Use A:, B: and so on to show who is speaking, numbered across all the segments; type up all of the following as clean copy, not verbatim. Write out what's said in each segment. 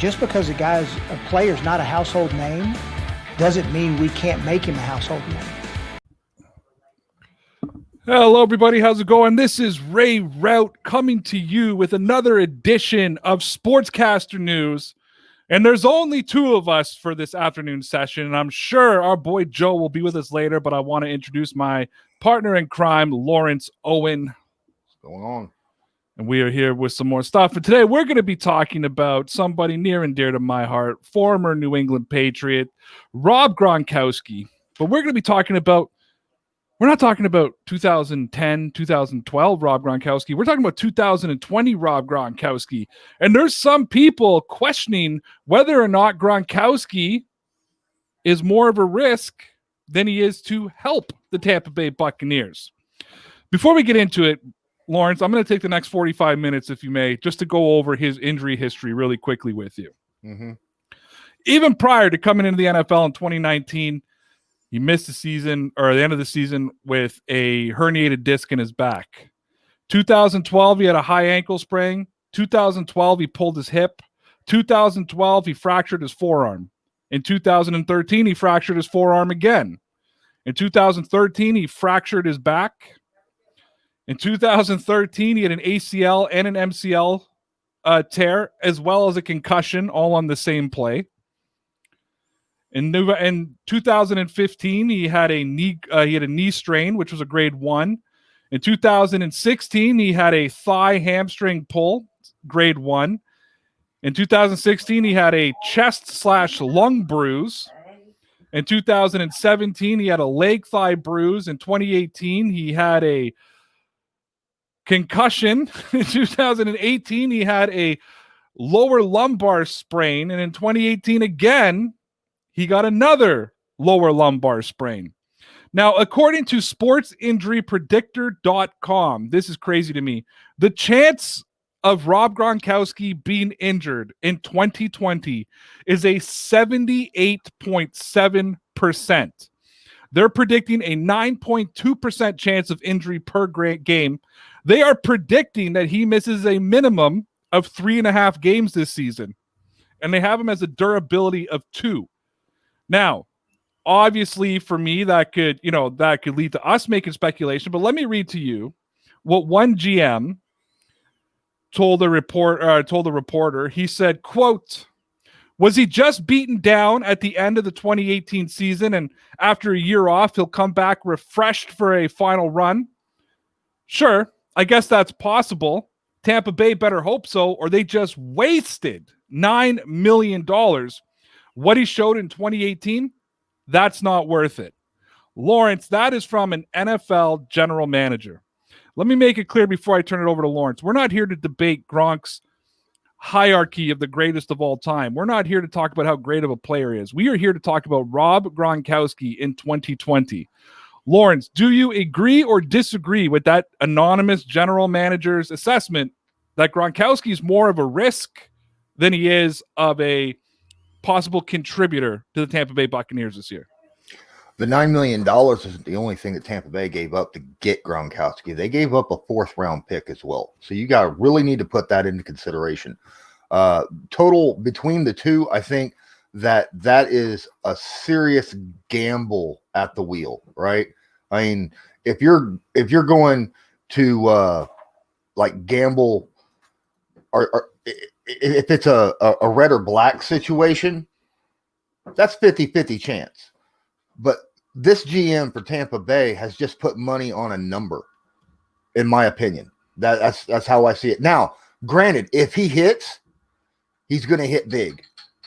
A: just because a player's not a household name doesn't mean we can't make him a household name.
B: Hello, everybody. How's it going? This is Ray Rauth coming to you with another edition of Sportscaster News. And there's only two of us for this afternoon session. And I'm sure our boy Joe will be with us later, but I want to introduce my partner in crime, Lawrence Owen.
C: What's going on?
B: And we are here with some more stuff. And today we're going to be talking about somebody near and dear to my heart, former New England Patriot, Rob Gronkowski. But we're going to be talking about, we're not talking about 2010, 2012 Rob Gronkowski. We're talking about 2020 Rob Gronkowski. And there's some people questioning whether or not Gronkowski is more of a risk than he is to help the Tampa Bay Buccaneers. Before we get into it, Lawrence, I'm going to take the next 45 minutes, if you may, just to go over his injury history really quickly with you.
C: Mm-hmm.
B: Even prior to coming into the NFL in 2019, he missed the season or the end of the season with a herniated disc in his back. 2012, he had a high ankle sprain. 2012, he pulled his hip. 2012, he fractured his forearm. In 2013, he fractured his forearm again. In 2013, he fractured his back. In 2013, he had an ACL and an MCL tear, as well as a concussion, all on the same play. In 2015, he had a knee strain, which was a grade 1. In 2016, he had a thigh hamstring pull, grade 1. In 2016, he had a chest/lung bruise. In 2017, he had a leg thigh bruise. In 2018, he had a concussion. In 2018, he had a lower lumbar sprain. And in 2018, again, he got another lower lumbar sprain. Now, according to sportsinjurypredictor.com, this is crazy to me, the chance of Rob Gronkowski being injured in 2020 is a 78.7%. They're predicting a 9.2% chance of injury per game. They are predicting that he misses a minimum of 3.5 games this season. And they have him as a durability of 2. Now, obviously, for me, that could lead to us making speculation. But let me read to you what one GM told the reporter. He said, quote, "Was he just beaten down at the end of the 2018 season, and after a year off, he'll come back refreshed for a final run? Sure, I guess that's possible. Tampa Bay better hope so, or they just wasted $9 million. What he showed in 2018, that's not worth it." Lawrence, that is from an NFL general manager. Let me make it clear before I turn it over to Lawrence. We're not here to debate Gronk's hierarchy of the greatest of all time. We're not here to talk about how great of a player he is. We are here to talk about Rob Gronkowski in 2020. Lawrence, do you agree or disagree with that anonymous general manager's assessment that Gronkowski is more of a risk than he is of a possible contributor to the Tampa Bay Buccaneers this year?
C: The $9 million isn't the only thing that Tampa Bay gave up to get Gronkowski. They gave up a 4th-round pick as well. So you really need to put that into consideration. Total between the two, I think that is a serious gamble at the wheel, right? I mean, if you're going to gamble, or if it's a red or black situation, that's 50-50 chance. But this GM for Tampa Bay has just put money on a number, in my opinion. That's how I see it. Now, granted, if he hits, he's going to hit big,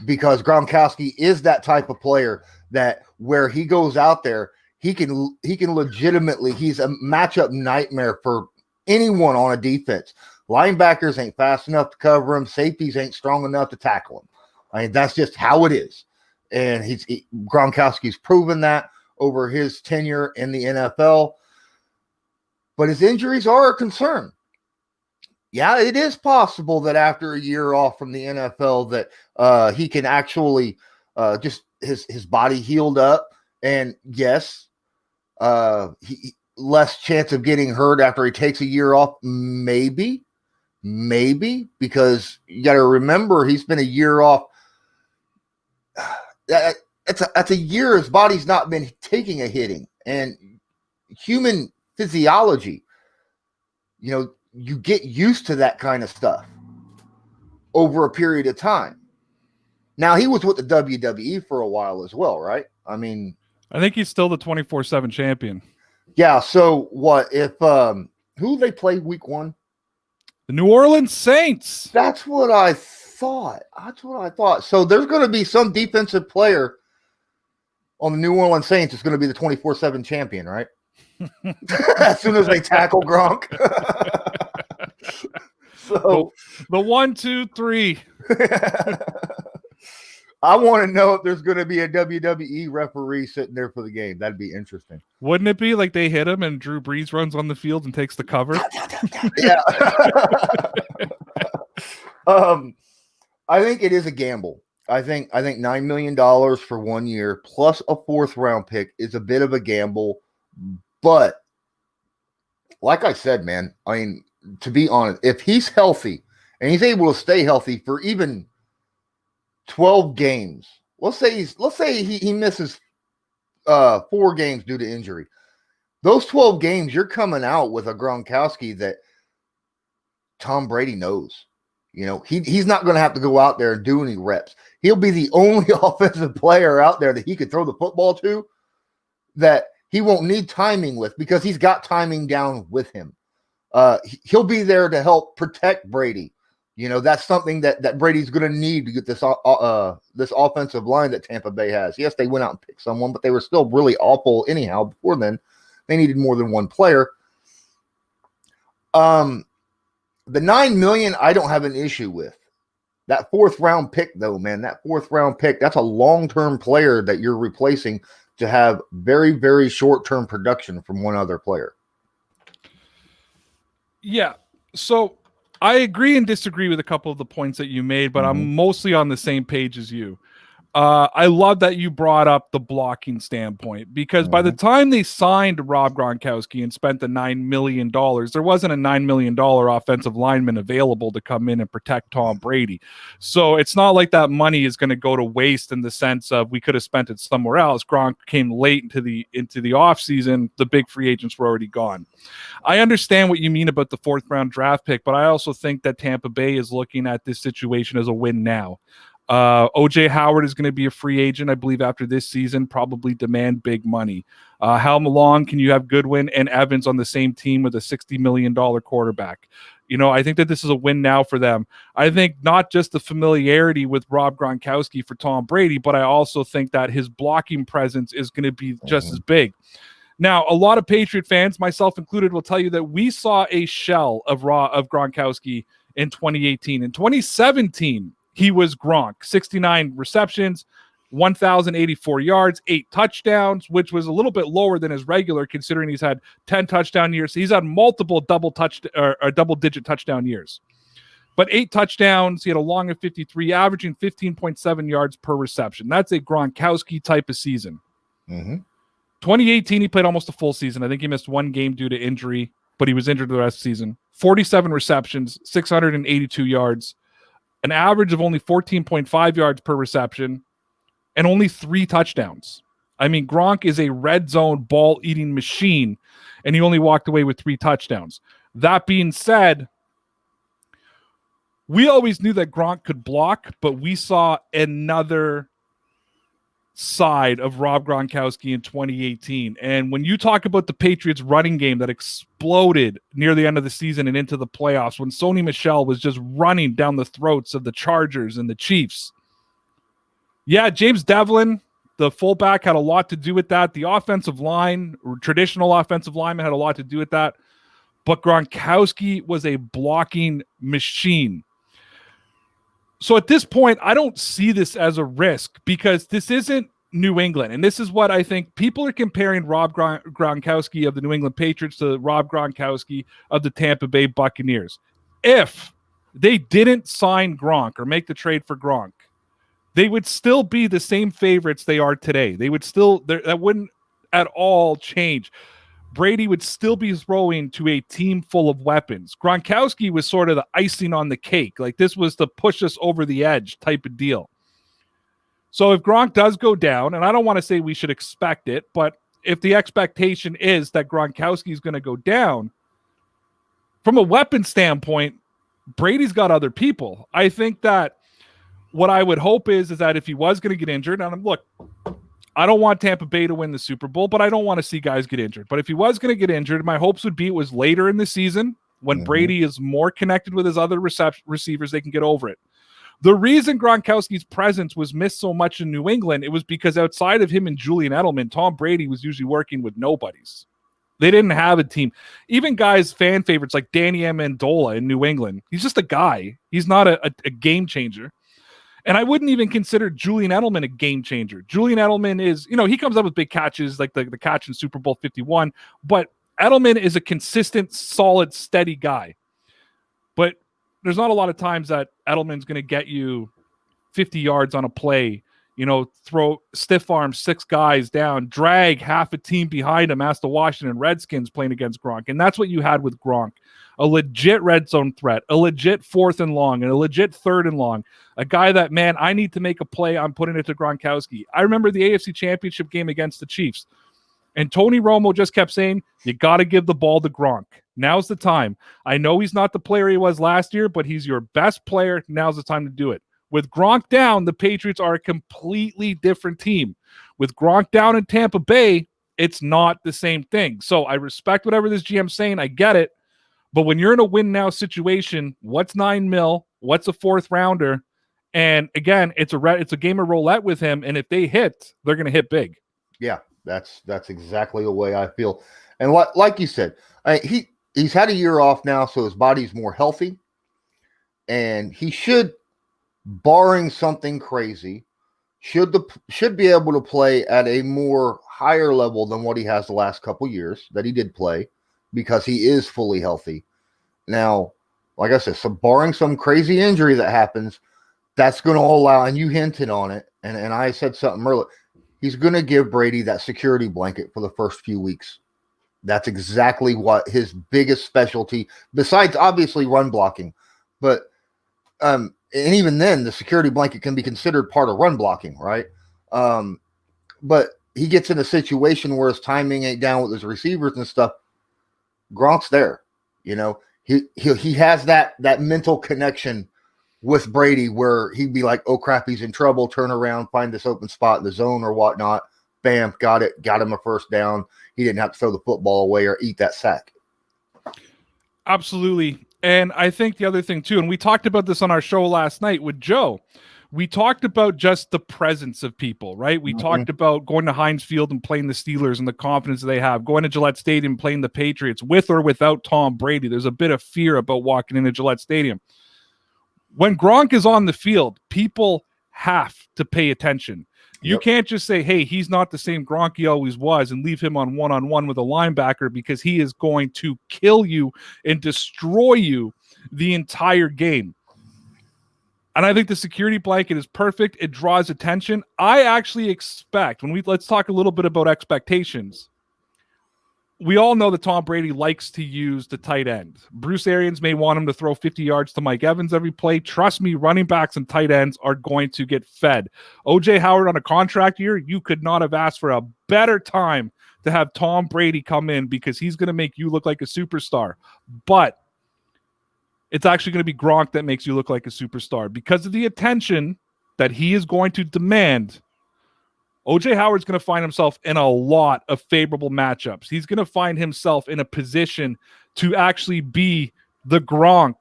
C: because Gronkowski is that type of player that where he goes out there, he can legitimately, he's a matchup nightmare for anyone on a defense. Linebackers ain't fast enough to cover him. Safeties ain't strong enough to tackle him. I mean, that's just how it is. And Gronkowski's proven that over his tenure in the NFL. But his injuries are a concern. Yeah, it is possible that after a year off from the NFL that he can actually just his body healed up. And yes, less chance of getting hurt after he takes a year off, maybe. Maybe, because you got to remember he's been a year off. That's a year his body's not been taking a hitting, and human physiology, you get used to that kind of stuff over a period of time. Now, he was with the WWE for a while as well, right? I mean,
B: I think he's still the 24/7 champion.
C: Yeah. So what if who they play week 1?
B: The New Orleans Saints.
C: That's what I thought. So there's going to be some defensive player on the New Orleans Saints is going to be the 24/7 champion, right? As soon as they tackle Gronk. So
B: the 1, 2, 3.
C: I want to know if there's going to be a WWE referee sitting there for the game. That'd be interesting.
B: Wouldn't it be like they hit him and Drew Brees runs on the field and takes the cover?
C: Yeah. I think it is a gamble. I think $9 million for 1 year plus a 4th round pick is a bit of a gamble. But like I said, man, I mean, to be honest, if he's healthy and he's able to stay healthy for even 12 games, let's say he misses 4 games due to injury. Those 12 games, you're coming out with a Gronkowski that Tom Brady knows. He's not going to have to go out there and do any reps. He'll be the only offensive player out there that he could throw the football to that he won't need timing with, because he's got timing down with him. He'll be there to help protect Brady. That's something that Brady's going to need to get this offensive line that Tampa Bay has. Yes, they went out and picked someone, but they were still really awful anyhow. Before then, they needed more than one player. The $9 million, I don't have an issue with. That 4th round pick, though, man, that's a long-term player that you're replacing to have very, very short-term production from one other player.
B: Yeah. So I agree and disagree with a couple of the points that you made, but I'm mostly on the same page as you. I love that you brought up the blocking standpoint, because by the time they signed Rob Gronkowski and spent the $9 million, there wasn't a $9 million offensive lineman available to come in and protect Tom Brady. So it's not like that money is going to go to waste in the sense of we could have spent it somewhere else. Gronk came late into the offseason. The big free agents were already gone. I understand what you mean about the 4th round draft pick, but I also think that Tampa Bay is looking at this situation as a win now. OJ Howard is going to be a free agent, I believe, after this season, probably demand big money. How long can you have Goodwin and Evans on the same team with a $60 million quarterback? I think that this is a win now for them. I think not just the familiarity with Rob Gronkowski for Tom Brady, but I also think that his blocking presence is going to be just as big. Now, a lot of Patriot fans, myself included, will tell you that we saw a shell of Gronkowski in 2018. In 2017, he was Gronk, 69 receptions, 1,084 yards, 8 touchdowns, which was a little bit lower than his regular, considering he's had 10 touchdown years. He's had multiple double-digit touchdown years. But 8 touchdowns, he had a long of 53, averaging 15.7 yards per reception. That's a Gronkowski type of season. 2018, he played almost a full season. I think he missed 1 game due to injury, but he was injured the rest of the season. 47 receptions, 682 yards, an average of only 14.5 yards per reception, and only 3 touchdowns. I mean, Gronk is a red zone ball-eating machine, and he only walked away with 3 touchdowns. That being said, we always knew that Gronk could block, but we saw another side of Rob Gronkowski in 2018. And when you talk about the Patriots running game that exploded near the end of the season and into the playoffs, when Sony Michel was just running down the throats of the Chargers and the Chiefs. Yeah, James Devlin, the fullback, had a lot to do with that. The offensive line, traditional offensive lineman, had a lot to do with that. But Gronkowski was a blocking machine. So at this point, I don't see this as a risk, because this isn't New England. And this is what I think people are comparing Rob Gronkowski of the New England Patriots to Rob Gronkowski of the Tampa Bay Buccaneers. If they didn't sign Gronk or make the trade for Gronk, they would still be the same favorites they are today. They would still, that wouldn't at all change. Brady would still be throwing to a team full of weapons. Gronkowski was sort of the icing on the cake. Like, this was the push us over the edge type of deal. So if Gronk does go down, and I don't want to say we should expect it, but if the expectation is that Gronkowski is going to go down, from a weapon standpoint, Brady's got other people. I think that what I would hope is that if he was going to get injured, and look, I don't want Tampa Bay to win the Super Bowl, but I don't want to see guys get injured. But if he was going to get injured, my hopes would be it was later in the season when Brady is more connected with his other receivers, they can get over it. The reason Gronkowski's presence was missed so much in New England, it was because outside of him and Julian Edelman, Tom Brady was usually working with nobodies. They didn't have a team. Even guys, fan favorites like Danny Amendola in New England, he's just a guy. He's not a game changer. And I wouldn't even consider Julian Edelman a game changer. Julian Edelman is, he comes up with big catches like the catch in Super Bowl 51, but Edelman is a consistent, solid, steady guy. But there's not a lot of times that Edelman's going to get you 50 yards on a play, throw stiff arm 6 guys down, drag half a team behind him, as the Washington Redskins playing against Gronk. And that's what you had with Gronk. A legit red zone threat, a legit 4th and long, and a legit 3rd and long. A guy that, man, I need to make a play, I'm putting it to Gronkowski. I remember the AFC Championship game against the Chiefs. And Tony Romo just kept saying, you got to give the ball to Gronk. Now's the time. I know he's not the player he was last year, but he's your best player. Now's the time to do it. With Gronk down, the Patriots are a completely different team. With Gronk down in Tampa Bay, it's not the same thing. So I respect whatever this GM's saying. I get it. But when you're in a win-now situation, what's $9 million? What's a 4th rounder? And again, it's a game of roulette with him. And if they hit, they're going to hit big.
C: Yeah, that's exactly the way I feel. And like you said, he's had a year off now, so his body's more healthy. And he should, barring something crazy, should be able to play at a more higher level than what he has the last couple years that he did play, because he is fully healthy. Now, like I said, so barring some crazy injury that happens, that's going to allow, and you hinted on it, and I said something earlier, he's going to give Brady that security blanket for the first few weeks. That's exactly what his biggest specialty, besides obviously run blocking. But, and even then, the security blanket can be considered part of run blocking, right? But he gets in a situation where his timing ain't down with his receivers and stuff. Gronk's there, he has that mental connection with Brady where he'd be like, oh crap, he's in trouble, turn around, find this open spot in the zone or whatnot, bam, got him a first down. He didn't have to throw the football away or eat that sack.
B: Absolutely. And I think the other thing too, and we talked about this on our show last night with Joe, we talked about just the presence of people, right? We talked about going to Heinz Field and playing the Steelers and the confidence they have, going to Gillette Stadium and playing the Patriots with or without Tom Brady. There's a bit of fear about walking into Gillette Stadium. When Gronk is on the field, people have to pay attention. You can't just say, hey, he's not the same Gronk he always was, and leave him on one-on-one with a linebacker, because he is going to kill you and destroy you the entire game. And I think the security blanket is perfect. It draws attention. I actually expect, let's talk a little bit about expectations. We all know that Tom Brady likes to use the tight end. Bruce Arians may want him to throw 50 yards to Mike Evans every play. Trust me, running backs and tight ends are going to get fed. O.J. Howard on a contract year, you could not have asked for a better time to have Tom Brady come in, because he's going to make you look like a superstar. But it's actually going to be Gronk that makes you look like a superstar because of the attention that he is going to demand. O.J. Howard's going to find himself in a lot of favorable matchups. He's going to find himself in a position to actually be the Gronk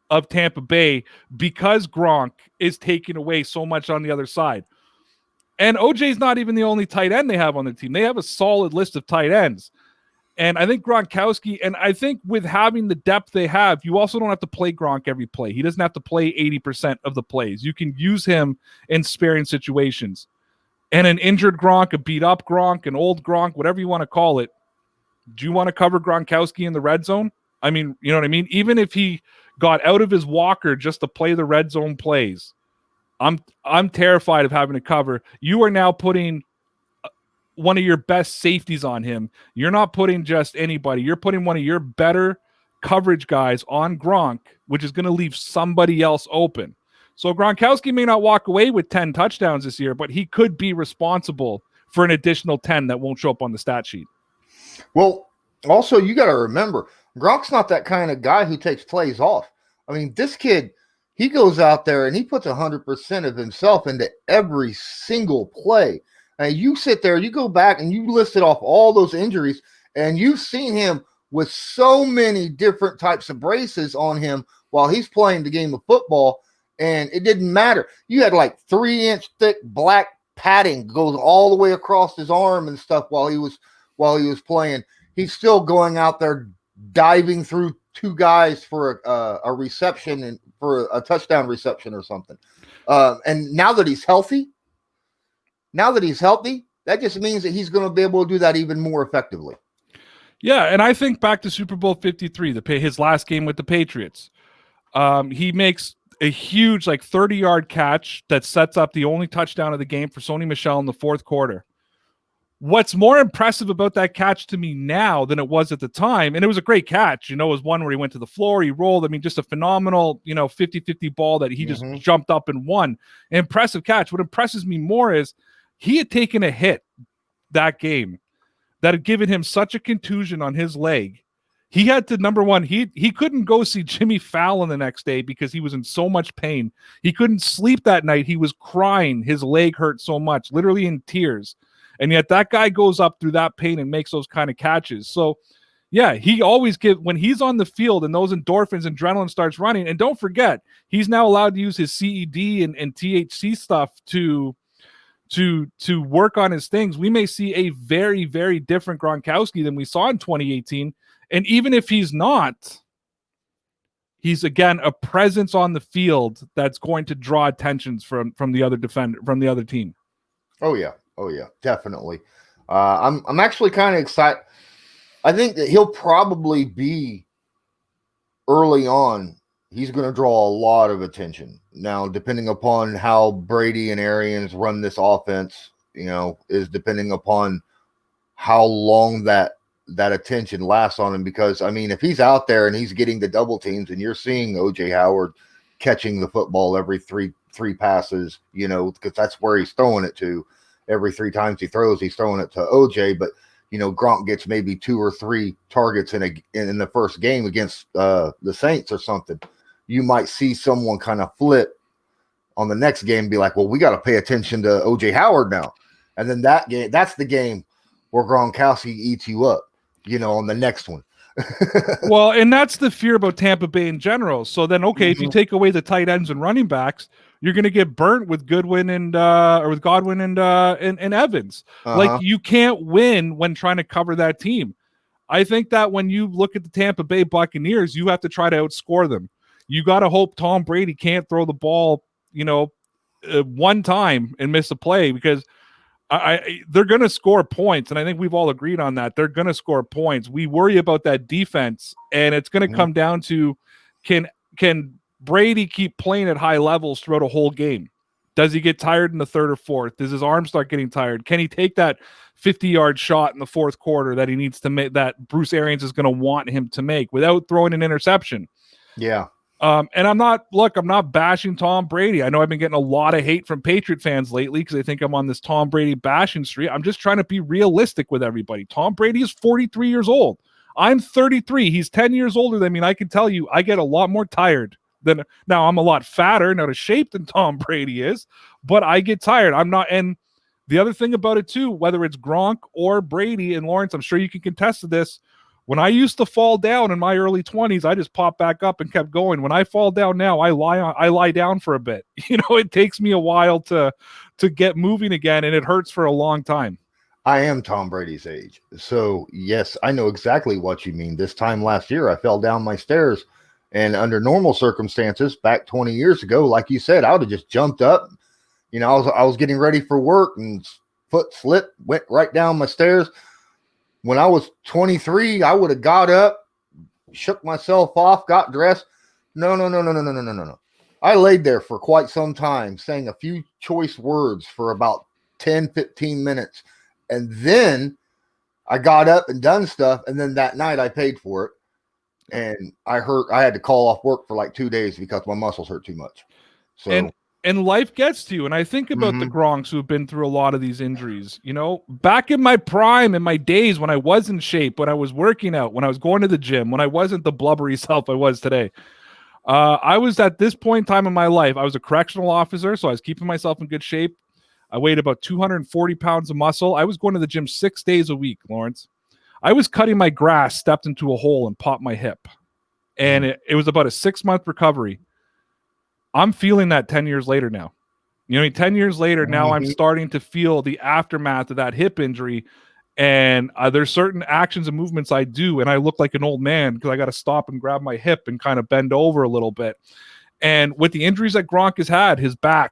B: of Tampa Bay, because Gronk is taking away so much on the other side. And OJ's not even the only tight end they have on the team. They have a solid list of tight ends. And I think Gronkowski, and I think with having the depth they have, you also don't have to play Gronk every play. He doesn't have to play 80% of the plays. You can use him in sparing situations. And an injured Gronk, a beat-up Gronk, an old Gronk, whatever you want to call it, do you want to cover Gronkowski in the red zone? I mean, you know what I mean? Even if he got out of his walker just to play the red zone plays, I'm terrified of having to cover. You are now putting one of your best safeties on him. You're not putting just anybody. You're putting one of your better coverage guys on Gronk, which is going to leave somebody else open. So Gronkowski may not walk away with 10 touchdowns this year, but he could be responsible for an additional 10 that won't show up on the stat sheet.
C: Well, also, you got to remember, Gronk's not that kind of guy who takes plays off. I mean, this kid, he goes out there and he puts 100% of himself into every single play. And you sit there, you go back and you listed off all those injuries, and you've seen him with so many different types of braces on him while he's playing the game of football, and it didn't matter. You had like 3-inch thick black padding goes all the way across his arm and stuff while he was playing. He's still going out there diving through two guys for a reception and for a touchdown reception or something. And now that he's healthy, that just means that he's going to be able to do that even more effectively.
B: Yeah, and I think back to Super Bowl 53, his last game with the Patriots. He makes a huge, 30-yard catch that sets up the only touchdown of the game for Sony Michel in the fourth quarter. What's more impressive about that catch to me now than it was at the time, and it was a great catch, it was one where he went to the floor, he rolled, just a phenomenal, 50-50 ball that he just jumped up and won. An impressive catch. What impresses me more is he had taken a hit that game that had given him such a contusion on his leg. He had to, number one, he couldn't go see Jimmy Fallon the next day because he was in so much pain. He couldn't sleep that night. He was crying. His leg hurt so much, literally in tears. And yet that guy goes up through that pain and makes those kind of catches. So, yeah, he always when he's on the field and those endorphins, adrenaline starts running. And don't forget, he's now allowed to use his CED and THC stuff to work on his things. We may see a very, very different Gronkowski than we saw in 2018. And even if he's not, he's again a presence on the field that's going to draw attentions from the other defender, from the other team.
C: Oh yeah, definitely. I'm actually kind of excited. I think that he'll probably be early on. He's going to draw a lot of attention. Now, depending upon how Brady and Arians run this offense, is depending upon how long that attention lasts on him. Because, if he's out there and he's getting the double teams and you're seeing O.J. Howard catching the football every three passes, because that's where he's throwing it to. Every 3 times he throws, he's throwing it to O.J., but Gronk gets maybe 2 or 3 targets in the first game against the Saints or something. You might see someone kind of flip on the next game and be like, well, we got to pay attention to O.J. Howard now. And then that's the game where Gronkowski eats you up, on the next one.
B: Well, and that's the fear about Tampa Bay in general. So then, okay, if you take away the tight ends and running backs, you're going to get burnt with Goodwin or with Godwin and Evans. Like, you can't win when trying to cover that team. I think that when you look at the Tampa Bay Buccaneers, you have to try to outscore them. You got to hope Tom Brady can't throw the ball, one time and miss a play, because they're going to score points, and I think we've all agreed on that. They're going to score points. We worry about that defense, and it's going to come down to can Brady keep playing at high levels throughout a whole game? Does he get tired in the third or fourth? Does his arm start getting tired? Can he take that 50-yard shot in the fourth quarter that he needs to make, that Bruce Arians is going to want him to make, without throwing an interception?
C: Yeah.
B: And I'm not bashing Tom Brady. I know I've been getting a lot of hate from Patriot fans lately because they think I'm on this Tom Brady bashing streak. I'm just trying to be realistic with everybody. Tom Brady is 43 years old. I'm 33. He's 10 years older than me. And I can tell you, I get a lot more tired than now. I'm a lot fatter and out of shape than Tom Brady is, but I get tired. I'm not. And the other thing about it too, whether it's Gronk or Brady, and Lawrence, I'm sure you can contest to this. When I used to fall down in my early 20s, I just popped back up and kept going. When I fall down now, I lie down for a bit. It takes me a while to get moving again, and it hurts for a long time.
C: I am Tom Brady's age. So, yes, I know exactly what you mean. This time last year, I fell down my stairs, and under normal circumstances, back 20 years ago, like you said, I would have just jumped up. I was getting ready for work, and foot slipped, went right down my stairs. When I was 23, I would have got up, shook myself off, got dressed. No. I laid there for quite some time, saying a few choice words for about 10, 15 minutes. And then I got up and done stuff, and then that night I paid for it, and I had to call off work for like 2 days because my muscles hurt too much. So
B: and life gets to you. And I think about the Gronks who have been through a lot of these injuries. You know, back in my prime, in my days when I was in shape, when I was working out, when I was going to the gym, when I wasn't the blubbery self I was today. I was at this point in time in my life, I was a correctional officer, so I was keeping myself in good shape. I weighed about 240 pounds of muscle. I was going to the gym 6 days a week, Lawrence. I was cutting my grass, stepped into a hole, and popped my hip. And it was about a 6-month recovery. I'm feeling that 10 years later now. You know, 10 years later, now I'm starting to feel the aftermath of that hip injury. And there's certain actions and movements I do, and I look like an old man because I got to stop and grab my hip and kind of bend over a little bit. And with the injuries that Gronk has had, his back,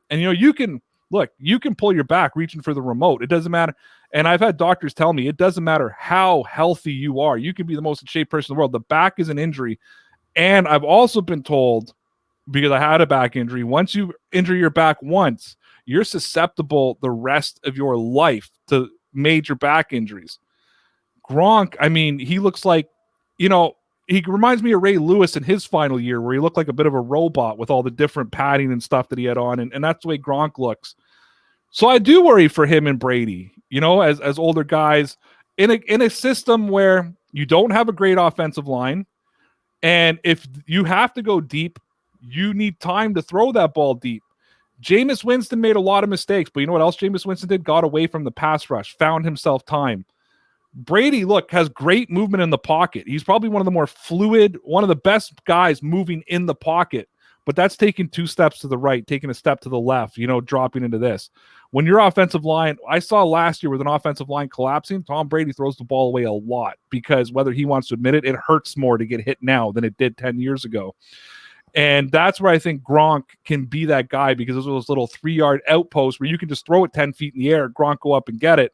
B: and you know, you can pull your back reaching for the remote. It doesn't matter. And I've had doctors tell me it doesn't matter how healthy you are. You can be the most in shape person in the world. The back is an injury. And I've also been told, because I had a back injury, once you injure your back once, you're susceptible the rest of your life to major back injuries. Gronk, I mean, he looks like, you know, he reminds me of Ray Lewis in his final year where he looked like a bit of a robot with all the different padding and stuff that he had on. And that's the way Gronk looks. So I do worry for him and Brady, you know, as older guys in a system where you don't have a great offensive line. And if you have to go deep, you need time to throw that ball deep. Jameis Winston made a lot of mistakes, but you know what else Jameis Winston did? Got away from the pass rush, found himself time. Brady, look, has great movement in the pocket. He's probably one of the more fluid, one of the best guys moving in the pocket, but that's taking 2 steps to the right, taking a step to the left, you know, dropping into this. When your offensive line, I saw last year with an offensive line collapsing, Tom Brady throws the ball away a lot because whether he wants to admit it, it hurts more to get hit now than it did 10 years ago. And that's where I think Gronk can be that guy, because there's those little 3-yard outposts where you can just throw it 10 feet in the air, Gronk go up and get it.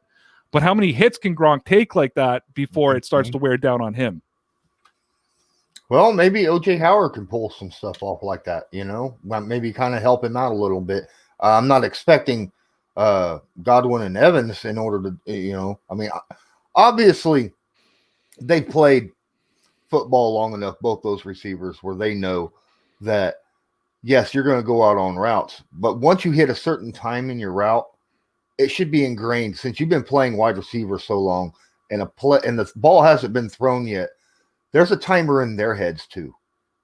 B: But how many hits can Gronk take like that before it starts to wear down on him?
C: Well, maybe O.J. Howard can pull some stuff off like that, you know, maybe kind of help him out a little bit. I'm not expecting Godwin and Evans in order to, you know, I mean, obviously they've played football long enough, both those receivers, where they know that, yes, you're going to go out on routes, but once you hit a certain time in your route, it should be ingrained, since you've been playing wide receiver so long and the ball hasn't been thrown yet. There's a timer in their heads too,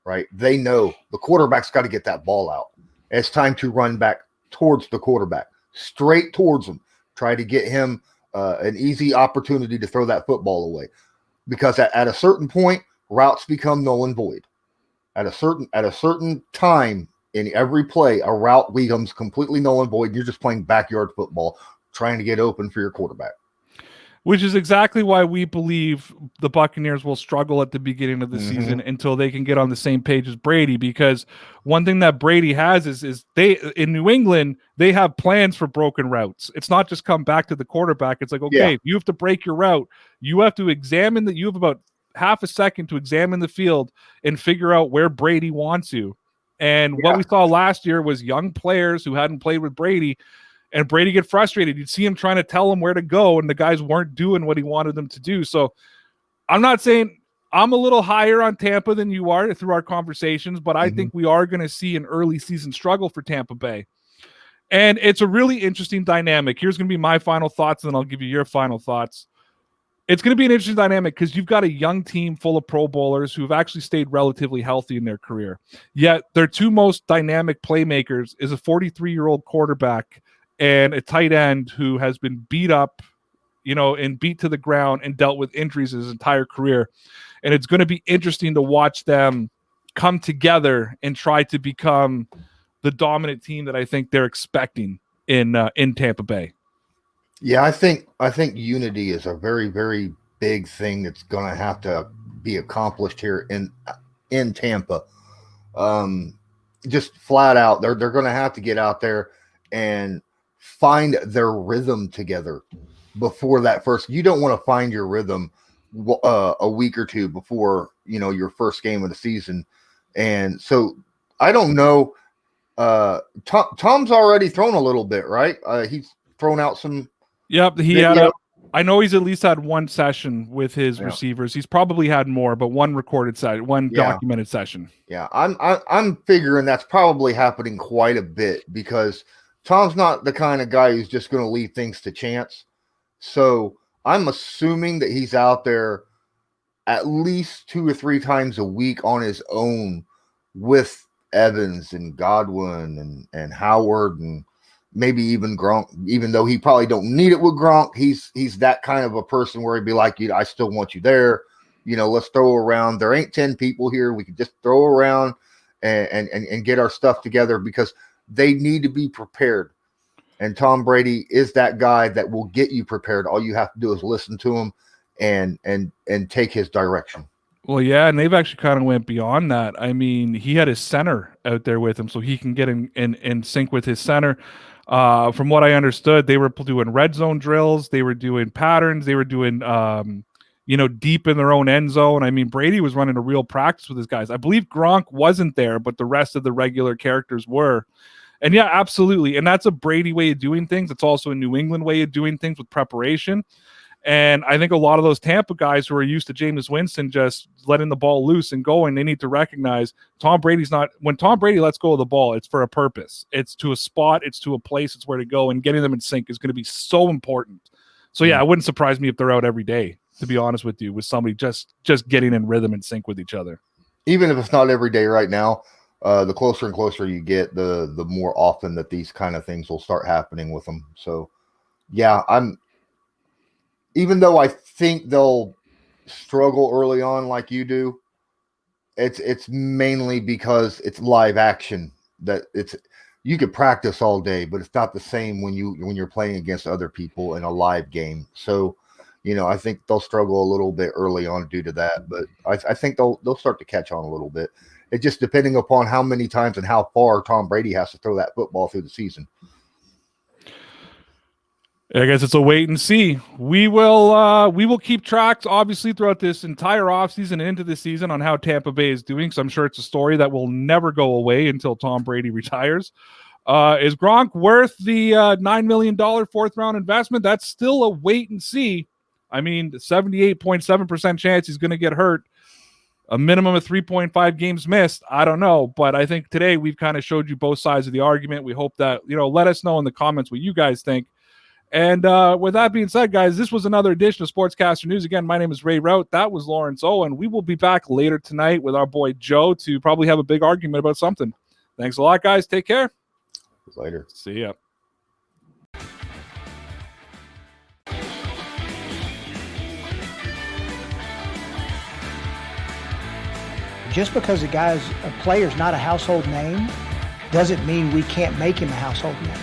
C: right? They know the quarterback's got to get that ball out. It's time to run back towards the quarterback, straight towards him. Try to get him an easy opportunity to throw that football away, because at a certain point, routes become null and void. At a certain time in every play, a route becomes completely null and void. You're just playing backyard football, trying to get open for your quarterback.
B: Which is exactly why we believe the Buccaneers will struggle at the beginning of the season until they can get on the same page as Brady. Because one thing that Brady has is they, in New England, they have plans for broken routes. It's not just come back to the quarterback. It's like, okay, you have to break your route. You have to examine that. You have about half a second to examine the field and figure out where Brady wants you. And what we saw last year was young players who hadn't played with Brady, and Brady get frustrated. You'd see him trying to tell him where to go, and the guys weren't doing what he wanted them to do. So I'm not saying I'm a little higher on Tampa than you are through our conversations, but I think we are going to see an early season struggle for Tampa Bay. And it's a really interesting dynamic. Here's going to be my final thoughts, and then I'll give you your final thoughts. It's going to be an interesting dynamic because you've got a young team full of Pro Bowlers who've actually stayed relatively healthy in their career. Yet their 2 most dynamic playmakers is a 43-year-old quarterback and a tight end who has been beat up, you know, and beat to the ground and dealt with injuries his entire career. And it's going to be interesting to watch them come together and try to become the dominant team that I think they're expecting in Tampa Bay.
C: Yeah, I think unity is a very, very big thing that's going to have to be accomplished here in Tampa. Just flat out, they're going to have to get out there and find their rhythm together before that first. You don't want to find your rhythm a week or two before, you know, your first game of the season. And so I don't know. Tom's already thrown a little bit, right? He's thrown out some
B: Yep, I know he's at least had one session with his receivers. He's probably had more, but one recorded session, one documented session.
C: Yeah, I'm figuring that's probably happening quite a bit because Tom's not the kind of guy who's just going to leave things to chance. So I'm assuming that he's out there at least 2 or 3 times a week on his own with Evans and Godwin and Howard and maybe even Gronk, even though he probably don't need it with Gronk. He's that kind of a person where he'd be like, I still want you there. Let's throw around. There ain't 10 people here. We can just throw around and get our stuff together because they need to be prepared. And Tom Brady is that guy that will get you prepared. All you have to do is listen to him and take his direction.
B: Well, yeah, and they've actually kind of went beyond that. I mean, he had his center out there with him so he can get in sync with his center. From what I understood, they were doing red zone drills. They were doing patterns. They were doing, deep in their own end zone. I mean, Brady was running a real practice with his guys. I believe Gronk wasn't there, but the rest of the regular characters were. And yeah, absolutely. And that's a Brady way of doing things. It's also a New England way of doing things with preparation. And I think a lot of those Tampa guys who are used to Jameis Winston just letting the ball loose and going, they need to recognize when Tom Brady lets go of the ball, it's for a purpose. It's to a spot, it's to a place, it's where to go, and getting them in sync is going to be so important. So yeah, it wouldn't surprise me if they're out every day, to be honest with you, with somebody just getting in rhythm and sync with each other. Even if it's not every day right now, the closer and closer you get, the more often that these kind of things will start happening with them. So yeah, even though I think they'll struggle early on like you do, it's mainly because it's live action. That you could practice all day, but it's not the same when you're playing against other people in a live game. So, I think they'll struggle a little bit early on due to that, but I think they'll start to catch on a little bit. It's just depending upon how many times and how far Tom Brady has to throw that football through the season. I guess it's a wait and see. We will keep tracks, obviously, throughout this entire offseason and into the season on how Tampa Bay is doing, because I'm sure it's a story that will never go away until Tom Brady retires. Is Gronk worth the $9 million fourth-round investment? That's still a wait and see. I mean, 78.7% chance he's going to get hurt. A minimum of 3.5 games missed. I don't know, but I think today we've kind of showed you both sides of the argument. We hope that, let us know in the comments what you guys think. And with that being said, guys, this was another edition of Sportscaster News. Again, my name is Ray Rauth. That was Lawrence Owen. We will be back later tonight with our boy Joe to probably have a big argument about something. Thanks a lot, guys. Take care. Later. See ya.
A: Just because a player's not a household name doesn't mean we can't make him a household name.